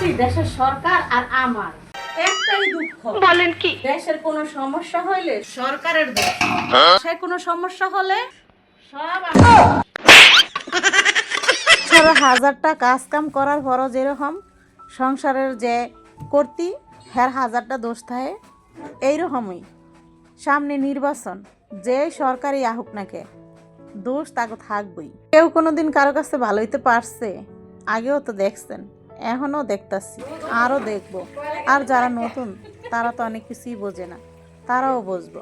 আছি দেশের সরকার আর আমার একটাই দুঃখ। বলেন কি? দেশের কোনো সমস্যা হইলে সরকারের দোষ, দেশের কোনো সমস্যা হলে সব সারা হাজারটা কাজ কাম করার পরও যেরকম সংসারের যে করতি হ্যার হাজারটা দোষ থাকে, এইরকমই সামনে নির্বাচন যে সরকারই আহুক নাকে দোষ তাকে থাকবেই। কেউ কোনোদিন কারো কাছে ভালো হইতে পারছে? আগেও তো দেখছেন, এখনও দেখতাছি, আরও দেখব। আর যারা নতুন তারা তো অনেক কিছুই বোঝে না, তারাও বুঝবো।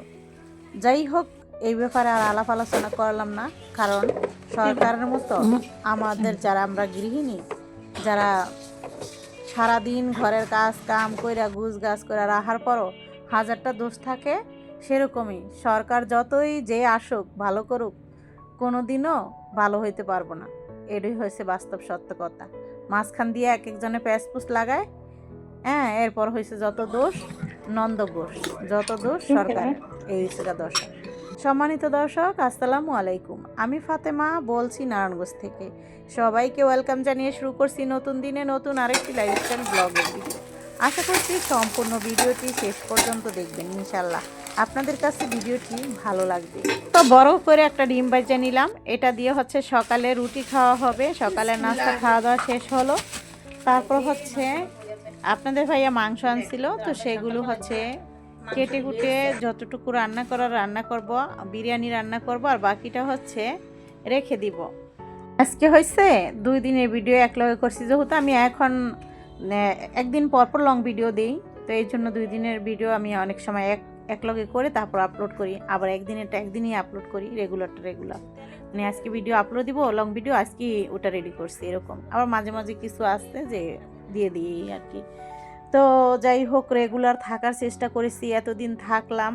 যাই হোক, এই ব্যাপারে আর আলাপ আলোচনা করলাম না, কারণ সরকারের মতো আমাদের যারা আমরা গৃহিণী, যারা সারাদিন ঘরের কাজ কাম কইরা গুছ গাছ করে রাখার পরও হাজারটা দোষ থাকে, সেরকমই সরকার যতই যে আসুক ভালো করুক কোনো দিনও ভালো হইতে পারবো না। এটাই হয়েছে বাস্তব সত্য কথা। মাঝখান দিয়ে এক একজনে প্যাসপুস লাগায়, হ্যাঁ, এরপর হয়েছে যত দোষ নন্দ ঘোষ, যত দোষ সরকার, এই হচ্ছে দোষ। সম্মানিত দর্শক, আসসালামু আলাইকুম। আমি ফাতেমা বলছি নারায়ণগঞ্জ থেকে। সবাইকে ওয়েলকাম জানিয়ে শুরু করছি নতুন দিনে নতুন আরেকটি লাইফস্টাইল ব্লগের ভিডিও। আশা করছি সম্পূর্ণ ভিডিওটি শেষ পর্যন্ত দেখবেন, ইনশাল্লাহ আপনাদের কাছে ভিডিওটি ভালো লাগবে। তো বড় করে একটা ডিম ভাজা নিলাম, এটা দিয়ে হচ্ছে সকালে রুটি খাওয়া হবে। সকালের নাস্তা খাওয়া দাওয়া শেষ হলো। তারপর হচ্ছে আপনাদের ভাইয়া মাংস আনছিল, তো সেগুলো হচ্ছে কেটে কুটে যতটুকু রান্না করার রান্না করব, বিরিয়ানি রান্না করব, আর বাকিটা হচ্ছে রেখে দিব। আজকে হয়েছে 2 দিনের ভিডিও একলগে করছি, যেহেতু আমি এখন একদিন পরপর লং ভিডিও দিই, তো এই জন্য 2 দিনের ভিডিও আমি অনেক সময় একলগে করে তারপর আপলোড করি, আবার একদিনেরটা একদিনই আপলোড করি, রেগুলারটা রেগুলার। মানে আজকে ভিডিও আপলোড দিব, লং ভিডিও আজকে ওটা রেডি করছি এরকম। আবার মাঝে মাঝে কিছু আসছে যে দিয়ে দিই আর কি। তো যাই হোক, রেগুলার থাকার চেষ্টা করেছি, এতদিন থাকলাম,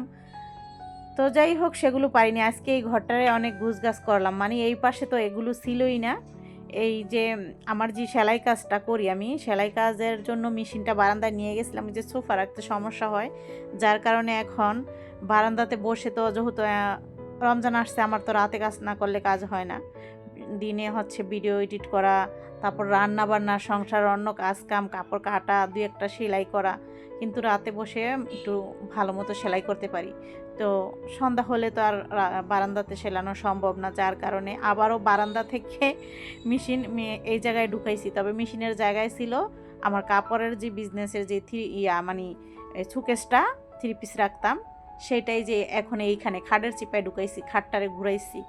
তো যাই হোক সেগুলো পারিনি। আজকে এই ঘরটারে অনেক গুছগাছ করলাম, মানে এই পাশে তো এগুলো ছিলই না। এই যে আমার যে সেলাই কাজটা করি, আমি সেলাই কাজের জন্য মেশিনটা বারান্দায় নিয়ে গেছিলাম, যে সোফা রাখতে সমস্যা হয়, যার কারণে এখন বারান্দাতে বসে, তো যেহেতু রমজান আসছে, আমার তো রাতে কাজ না করলে কাজ হয় না। দিনে হচ্ছে ভিডিও এডিট করা, তারপর রান্না বান্না, সংসার, অন্য কাজ কাম, কাপড় কাটা, 2-1টা সেলাই করা, কিন্তু রাতে বসে একটু ভালো মতো সেলাই করতে পারি। তো সন্ধ্যা হলে তো আর বারান্দাতে সেলানো সম্ভব না, যার কারণে আবারও বারান্দা থেকে মেশিন এই জায়গায় ঢুকাইছি। তবে মেশিনের জায়গায় ছিল আমার কাপড়ের যে বিজনেসের যে মানে সুকেসটা 3 পিস রাখতাম, সেটাই যে এখন এইখানে খাটের চিপায় ঢুকাইছি, খাটটারে ঘুরাইছি।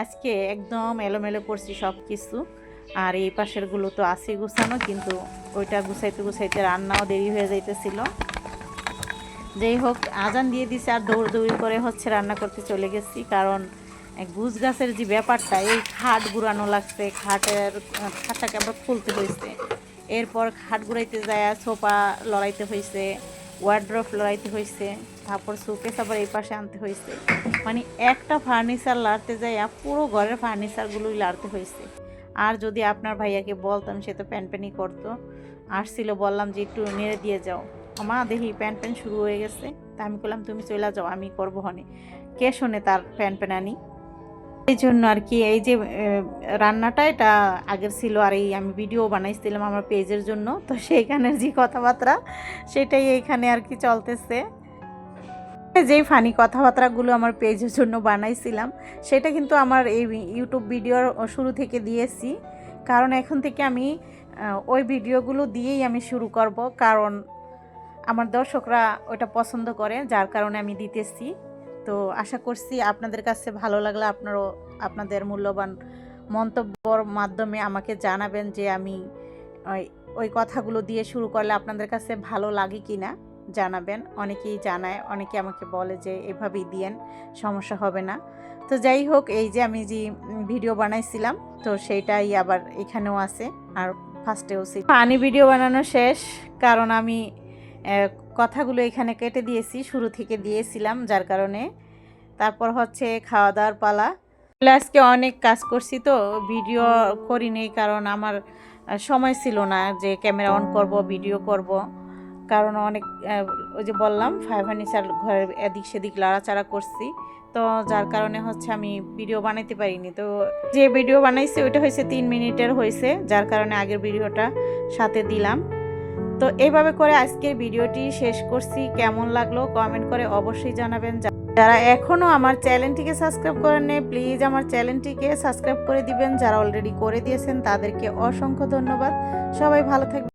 আজকে একদম এলোমেলো করছি সব কিছু। আর এই পাশেরগুলো তো আছে গুছানো, কিন্তু ওইটা গুছাইতে গুছাইতে রান্নাও দেরি হয়ে যাইতেছিল। যাই হোক, আজান দিয়ে দিছে আর দৌড়ি করে হচ্ছে রান্না করতে চলে গেছি, কারণ গুছ গাছের যে ব্যাপারটা, এই খাট গুড়ানো লাগছে, খাটটাকে আবার খুলতে হয়েছে, এরপর খাট গুড়াইতে যায় সোফা লড়াইতে হয়েছে, ওয়ার্ড্রপ লড়াইতে হয়েছে, তারপর শোকেস আবার এই পাশে আনতে হয়েছে। মানে একটা ফার্নিচার লাড়তে যায় পুরো ঘরের ফার্নিচারগুলোই লাড়তে হয়েছে। আর যদি আপনার ভাইয়াকে বলতাম, সে তো প্যানপ্যানি করতো, আসছিল, বললাম যে একটু নেড়ে দিয়ে যাও, মা দেখি প্যান শুরু হয়ে গেছে। তা আমি বললাম তুমি চলে যাও, আমি করবো হনে, কে শোনে তার প্যানপ্যানানি। এই জন্য আর কি, এই যে রান্নাটা এটা আগের ছিল, আর এই আমি ভিডিও বানাইছিলাম আমার পেজের জন্য, তো সেইখানের যে কথাবার্তা সেটাই এইখানে আর কি চলতেছে। যেই ফানি কথাবার্তাগুলো আমার পেজের জন্য বানাইছিলাম, সেটা কিন্তু আমার এই ইউটিউব ভিডিওর শুরু থেকে দিয়েছি, কারণ এখন থেকে আমি ওই ভিডিওগুলো দিয়েই আমি শুরু করব, কারণ আমার দর্শকরা ওটা পছন্দ করে, যার কারণে আমি দিতেছি। তো আশা করছি আপনাদের কাছে ভালো লাগলে আপনারাও আপনাদের মূল্যবান মন্তব্যর মাধ্যমে আমাকে জানাবেন যে আমি ওই কথাগুলো দিয়ে শুরু করলে আপনাদের কাছে ভালো লাগে কি না, জানাবেন। অনেকেই জানায়, অনেকে আমাকে বলে যে এভাবেই দিয়েন, সমস্যা হবে না। তো যাই হোক, এই যে আমি যে ভিডিও বানাইছিলাম, তো সেইটাই আবার এখানেও আছে, আর ফার্স্টেও ছিল। ফানি ভিডিও বানানো শেষ, কারণ আমি কথাগুলো এখানে কেটে দিয়েছি, শুরু থেকে দিয়েছিলাম, যার কারণে। তারপর হচ্ছে খাওয়া দাওয়ার পালা। আজকে অনেক কাজ করছি, তো ভিডিও করিনি, কারণ আমার সময় ছিল না যে ক্যামেরা অন করব, ভিডিও করব, কারণ অনেক ওই যে বললাম ফার্নিচার ঘরের এদিক সেদিক লাড়াচাড়া করছি, তো যার কারণে হচ্ছে আমি ভিডিও বানাইতে পারিনি। তো যে ভিডিও বানাইছি ওইটা হয়েছে 3 মিনিটের হয়েছে, যার কারণে আগের ভিডিওটা সাথে দিলাম। তো এইভাবে করে আজকের ভিডিওটি শেষ করছি। কেমন লাগলো কমেন্ট করে অবশ্যই জানাবেন। যারা এখনও আমার চ্যানেলটিকে সাবস্ক্রাইব করেন নাই প্লিজ আমার চ্যানেলটিকে সাবস্ক্রাইব করে দিবেন। যারা অলরেডি করে দিয়েছেন তাদেরকে অসংখ্য ধন্যবাদ। সবাই ভালো থাকবেন।